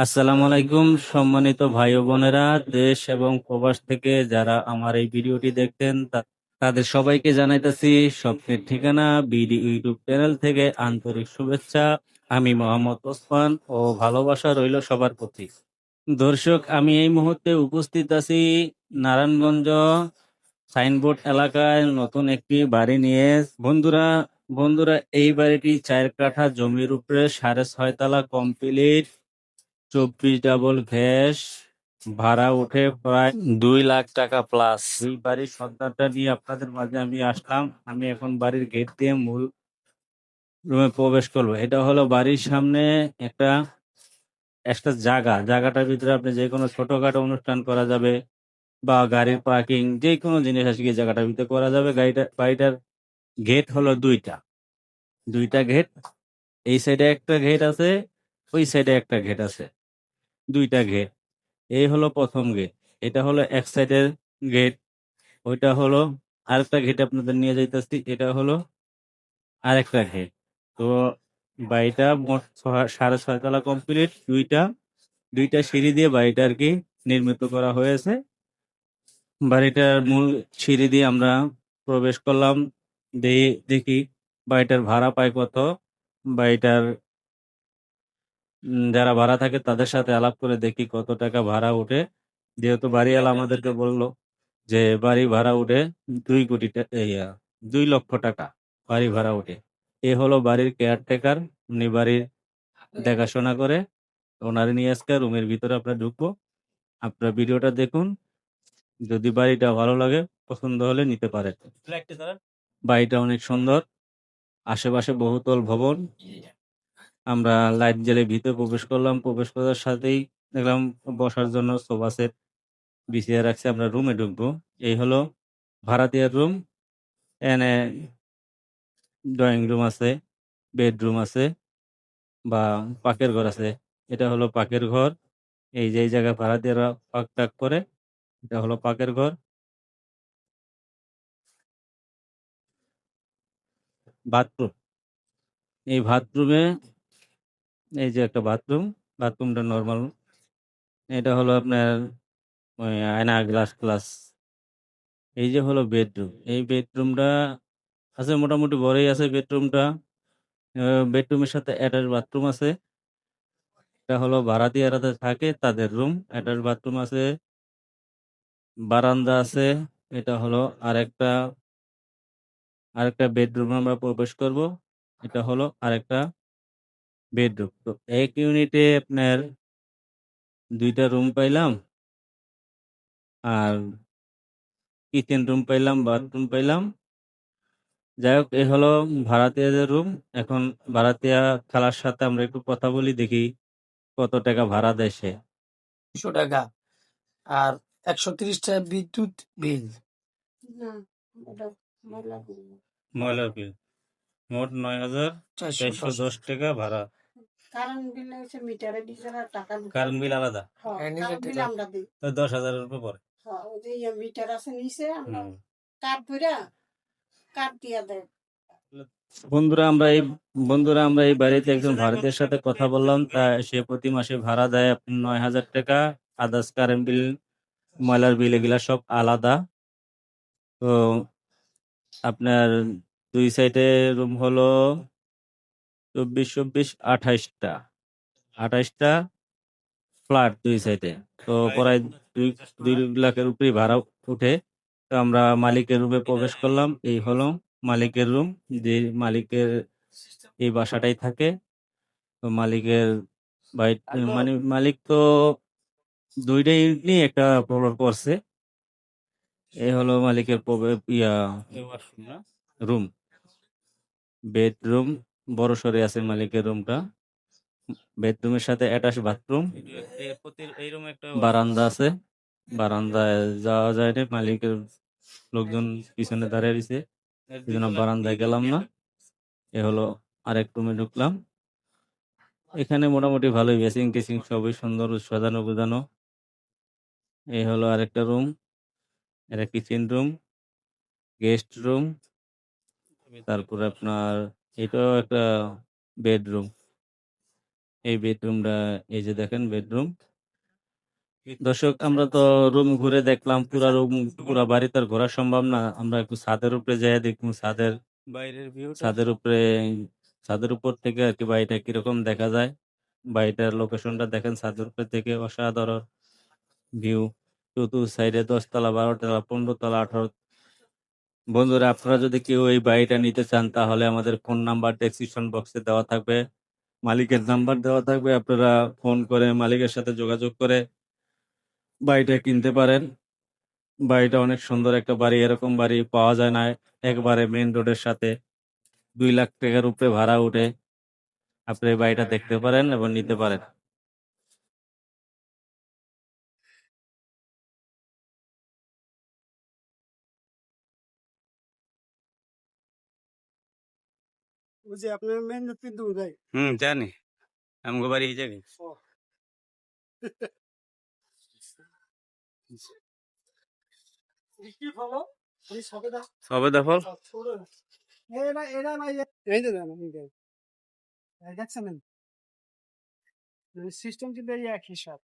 আসসালামু আলাইকুম সম্মানিত ভাই ও বোনেরা, দেশ এবং প্রবাস থেকে যারা আমার এই ভিডিওটি দেখতেন তাদের সবাইকে জানাইতেছি স্বপ্নের ঠিকানা বিডি ইউটিউব চ্যানেল থেকে আন্তরিক শুভেচ্ছা। আমি মোহাম্মদ ওসমান ও ভালোবাসা রইল সবার প্রতি। দর্শক, আমি এই মুহূর্তে উপস্থিত আছি নারায়ণগঞ্জ সাইনবোর্ড এলাকায় নতুন একটি বাড়ি নিয়ে। বন্ধুরা বন্ধুরা এই বাড়িটি 4 কাঠা জমির উপরে 6.5 তলা কমপ্লিট, 24 ডাবল গ্যাস, ভাড়া উঠে প্রায় 2 লাখ টাকা প্লাস। এই বাড়ির সন্ধানটা নিয়ে আপনাদের মাঝে আমি আসলাম। আমি এখন বাড়ির গেট দিয়ে মূল রুমে প্রবেশ করবো। এটা হলো বাড়ির সামনে একটা একটা জায়গাটার ভিতরে আপনি যে কোনো ছোটখাটো অনুষ্ঠান করা যাবে, বা গাড়ির পার্কিং, যে কোনো জিনিস আজকে এই জায়গাটার ভিতরে করা যাবে। বাড়িটার গেট হলো দুইটা দুইটা গেট। এই সাইডে একটা গেট আছে, ওই সাইডে একটা গেট আছে, দুইটা গেট। এই হলো প্রথম গেট, এটা হলো এক সাইডের গেট। ওইটা হলো আরেকটা গেট, আপনাদের নিয়ে যাইতেছি। এটা হলো আরেকটা গেট। তো বাড়িটা মোট 6.5 তলা কমপ্লিট। দুইটা দুইটা সিঁড়ি দিয়ে বাড়িটা আর কি নির্মিত করা হয়েছে। বাড়িটার মূল সিঁড়ি দিয়ে আমরা প্রবেশ করলাম। দেখি বাড়িটার ভাড়া পায় কত। বাড়িটার যারা ভাড়া থাকে তাদের সাথে আলাপ করে দেখি কত টাকা ভাড়া উঠে। যেহেতু বাড়িওয়ালা আমাদেরকে বললো যে বাড়ি ভাড়া উঠে 2 লক্ষ টাকা বাড়ি ভাড়া উঠে। এ হলো বাড়ির কেয়ারটেকার, উনি বাড়ির দেখাশোনা করে। ওনারে নিয়ে আজকে রুমের ভিতরে আমরা ঢুকবো। আপনারা ভিডিওটা দেখুন, যদি বাড়িটা ভালো লাগে, পছন্দ হলে নিতে পারেন। বাড়িটা অনেক সুন্দর, আশেপাশে বহুতল ভবন। আমরা লাইট জ্বেলে ভিতরে প্রবেশ করলাম। প্রবেশ করার সাথেই দেখলাম বসার জন্য সোফা সেট বিছিয়ে রাখছে। আমরা রুমে ঢুকবো। এই হলো ভাড়াটিয়ার রুম। এনে ড্রয়িং রুম আছে, বেডরুম আছে, বা পাকের ঘর আছে। এটা হলো পাকের ঘর। এই যে এই জায়গায় ভাড়াটিয়ারা পাক টাক করে, এটা হলো পাকের ঘর। বাথরুম, এই বাথরুমে এই যে একটা বাথরুম, বাথরুমটা নর্মাল। এটা হলো আপনার ওই আয়না, গ্লাস ক্লাস। এই যে হলো বেডরুম, এই বেডরুমটা আছে মোটামুটি বড়ই আছে বেডরুমটা। বেডরুমের সাথে অ্যাটাচ বাথরুম আছে। এটা হলো ভাড়াটিয়ারা থাকে তাদের রুম। অ্যাটাচ বাথরুম আছে, বারান্দা আছে। এটা হলো আরেকটা আরেকটা বেডরুমে আমরা প্রবেশ করব। এটা হলো আরেকটা বেডরুম। তো এক ইউনিটে আপনার দুইটা রুম পাইলাম, আর কিচেন রুম পাইলাম, বাথরুম পাইলাম। যাই হোক, এই হলো ভাড়াটিয়াদের রুম। এখন ভাড়াটিয়া খালার সাথে আমরা একটু কথা বলি, দেখি কত টাকা ভাড়া দেয় সে। 200 টাকা আর 130 টাকা বিদ্যুৎ বিল। ময়লার বিল মোট 9,410 টাকা ভাড়া। কারেন্ট বিল আলাদা, তো 10,000-এর উপরে পড়ে। হুম। বন্ধুরা আমরা এই বাড়িতে একজন ভাড়াটিয়ার সাথে কথা বললাম। তা সে প্রতি মাসে ভাড়া দেয় আপনার 9,000 টাকা। আদার্স কারেন্ট বিল, ময়লার বিল এগুলা সব আলাদা। তো আপনার দুই সাইডে রুম হলো 24-24, 28টা ফ্ল্যাট দুই সাইডে। তো প্রায় 2 লাখের উপরে ভাড়া উঠে। তো আমরা মালিকের রুমে প্রবেশ করলাম। এই হলো মালিকের রুম, যে মালিকের এই বাসাটাই থাকে। তো মালিকের বাড়ি, মানে মালিক তো দুইটাই নিয়ে একটা প্রবলেম করছে। এই হলো মালিকের রুম, বেডরুম বড় সরে আছে মালিকের রুমটা। বেডরুমের সাথে অ্যাটাচ বাথরুম, বারান্দা আছে। বারান্দায় যাওয়া যায় না, মালিকের লোকজন পিছনে দাঁড়িয়ে রয়েছে, এই জন্য বারান্দায় গেলাম না। এ হলো আরেক রুমে ঢুকলাম। এখানে মোটামুটি ভালোই বেসিং টেসিং সবই সুন্দর সাজানো গোছানো। এই হলো আরেকটা রুম, এটা কিচেন রুম, গেস্ট রুম। তারপরে আপনার এটাও একটা বেডরুম। এই বেডরুমটা, এই যে দেখেন বেডরুম। দর্শক, আমরা তো রুম ঘুরে দেখলাম, পুরা বাড়ি তো আর ঘোরা সম্ভব না। আমরা একটু ছাদের উপরে যাই দেখবো, বাইরের ভিউ, ছাদের উপর থেকে আর কি বাড়িটা কিরকম দেখা যায়। বাড়িটার লোকেশনটা দেখেন, ছাদের উপরে থেকে অসাধারণ ভিউ। চতুর সাইডে 10 তলা, 12 তলা, 15 তলা, 18। বন্ধুরা, আপনারা যদি কেউ এই বাড়িটা নিতে চান তাহলে আমাদের ফোন নাম্বার ডেসক্রিপশন বক্সে দেওয়া থাকবে, মালিকের নাম্বার দেওয়া থাকবে। আপনারা ফোন করে মালিকের সাথে যোগাযোগ করে বাড়িটা কিনতে পারেন। বাড়িটা অনেক সুন্দর একটা বাড়ি, এরকম বাড়ি পাওয়া যায় না। একবারে মেইন রোডের সাথে 2 লাখ টাকার উপরে ভাড়া উঠে। আপনি এই বাড়িটা দেখতে পারেন এবং নিতে পারেন। ওই যে আপনার মেন দূর ভাই। জানি, আমগো বাড়ি এই জায়গায়। কি ভালো এই সবেদা সবেদা ফল। এরা এরা নাই এই যে দেখছেন সিস্টেম কিন্তু এই একই সাথে